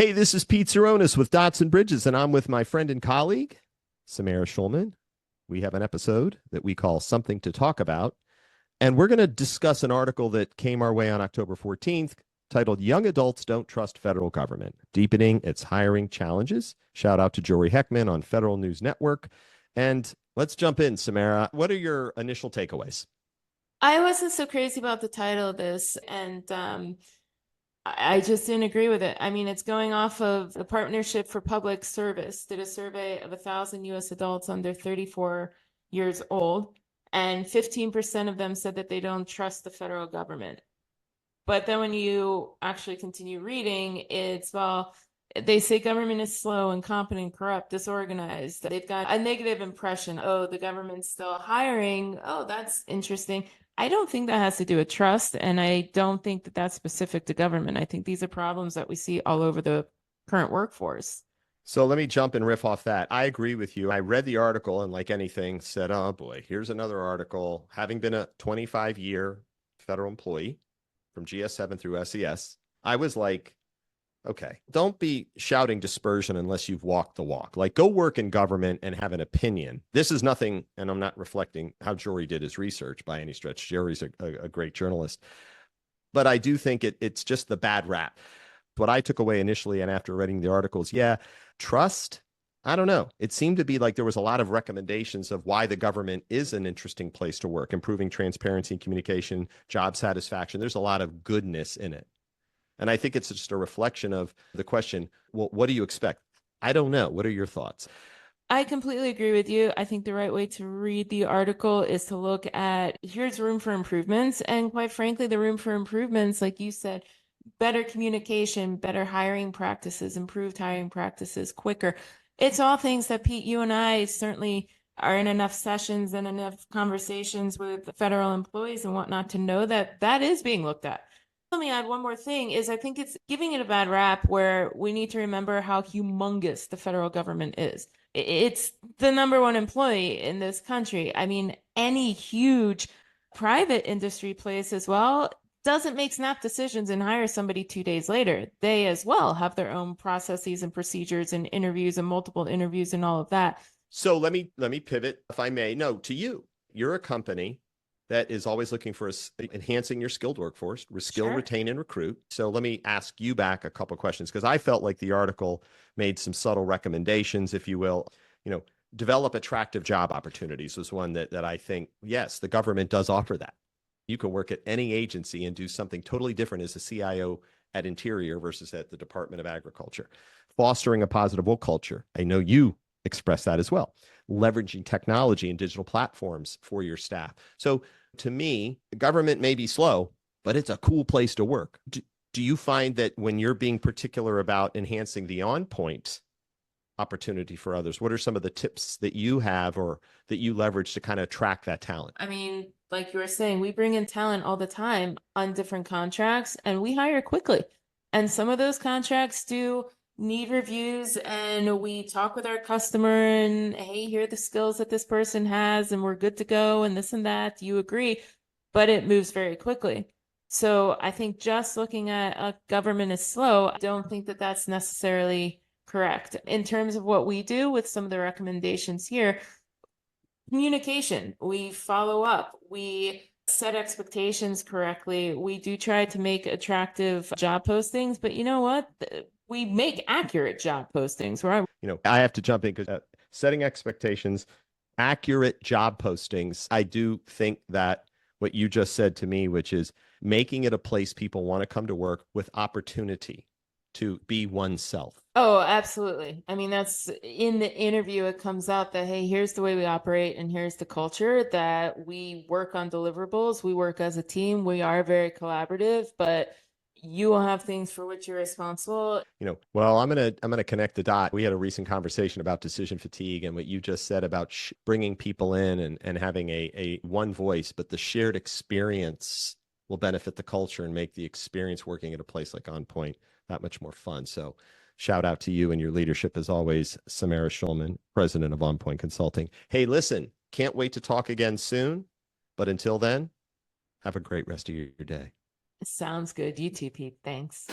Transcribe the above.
Hey, this is Pete Saronis with Dotson Bridges, and I'm with my friend and colleague, Samara Schulman. We have an episode that we call Something to Talk About, and we're going to discuss an article that came our way on October 14th titled Young Adults Don't Trust Federal Government, Deepening Its Hiring Challenges. Shout out to Jory Heckman on Federal News Network. And let's jump in, Samara. What are your initial takeaways? I wasn't so crazy about the title of this, and I just didn't agree with it. I mean, it's going off of the Partnership for Public Service did a survey of 1,000 U.S. adults under 34 years old, and 15% of them said that they don't trust the federal government. But then when you actually continue reading, well, they say government is slow, incompetent, corrupt, disorganized. They've got a negative impression. Oh, the government's still hiring. Oh, that's interesting. I don't think that has to do with trust, and I don't think that that's specific to government. I think these are problems that we see all over the current workforce. So let me jump and riff off that. I agree with you. I read the article and, like anything, said, oh boy, here's another article. Having been a 25-year federal employee from GS7 through SES, I was like, okay, don't be shouting dispersion unless you've walked the walk. Like, go work in government and have an opinion. This is nothing, and I'm not reflecting how Jory did his research by any stretch. Jory's a great journalist. But I do think it's just the bad rap. What I took away initially and after reading the articles, yeah, trust. I don't know. It seemed to be like there was a lot of recommendations of why the government is an interesting place to work, improving transparency and communication, job satisfaction. There's a lot of goodness in it. And I think it's just a reflection of the question, well, what do you expect? I don't know. What are your thoughts? I completely agree with you. I think the right way to read the article is to look at here's room for improvements. And quite frankly, the room for improvements, like you said, better communication, better hiring practices, improved hiring practices, quicker. It's all things that Pete, you and I certainly are in enough sessions and enough conversations with federal employees and whatnot to know that that is being looked at. Let me add one more thing is I think it's giving it a bad rap where we need to remember how humongous the federal government is. It's the number one employee in this country. I mean, any huge private industry place as well doesn't make snap decisions and hire somebody 2 days later. They as well have their own processes and procedures and interviews and multiple interviews and all of that. So let me pivot, if I may. No, to you. You're a company that is always looking for enhancing your skilled workforce, skill, Sure. retain, and recruit. So let me ask you back a couple of questions because I felt like the article made some subtle recommendations, if you will. Develop attractive job opportunities was one that I think, yes, the government does offer that. You can work at any agency and do something totally different as a CIO at Interior versus at the Department of Agriculture. Fostering a positive work culture. I know you express that as well. Leveraging technology and digital platforms for your staff. So to me, government may be slow, but it's a cool place to work. Do you find that when you're being particular about enhancing the on-point opportunity for others, what are some of the tips that you have or that you leverage to kind of track that talent? I mean, like you were saying, we bring in talent all the time on different contracts and we hire quickly. And some of those contracts do need reviews and we talk with our customer and hey, here are the skills that this person has and we're good to go and this and that. Do you agree? But it moves very quickly. So I think just looking at a government is slow, I don't think that that's necessarily correct. In terms of what we do with some of the recommendations here, communication, we follow up, we set expectations correctly. We do try to make attractive job postings, but you know what? We make accurate job postings, right? I have to jump in because setting expectations, accurate job postings. I do think that what you just said to me, which is making it a place people want to come to work with opportunity to be oneself. Oh, absolutely. I mean, that's in the interview, it comes out that, hey, here's the way we operate and here's the culture that we work on deliverables. We work as a team. We are very collaborative, but you will have things for which you're responsible. Well, I'm gonna connect the dot. We had a recent conversation about decision fatigue and what you just said about bringing people in and having a one voice, but the shared experience will benefit the culture and make the experience working at a place like On Point that much more fun. So shout out to you and your leadership as always, Samara Schulman, president of On Point Consulting. Hey, listen, can't wait to talk again soon. But until then, have a great rest of your day. Sounds good. You too, Pete. Thanks.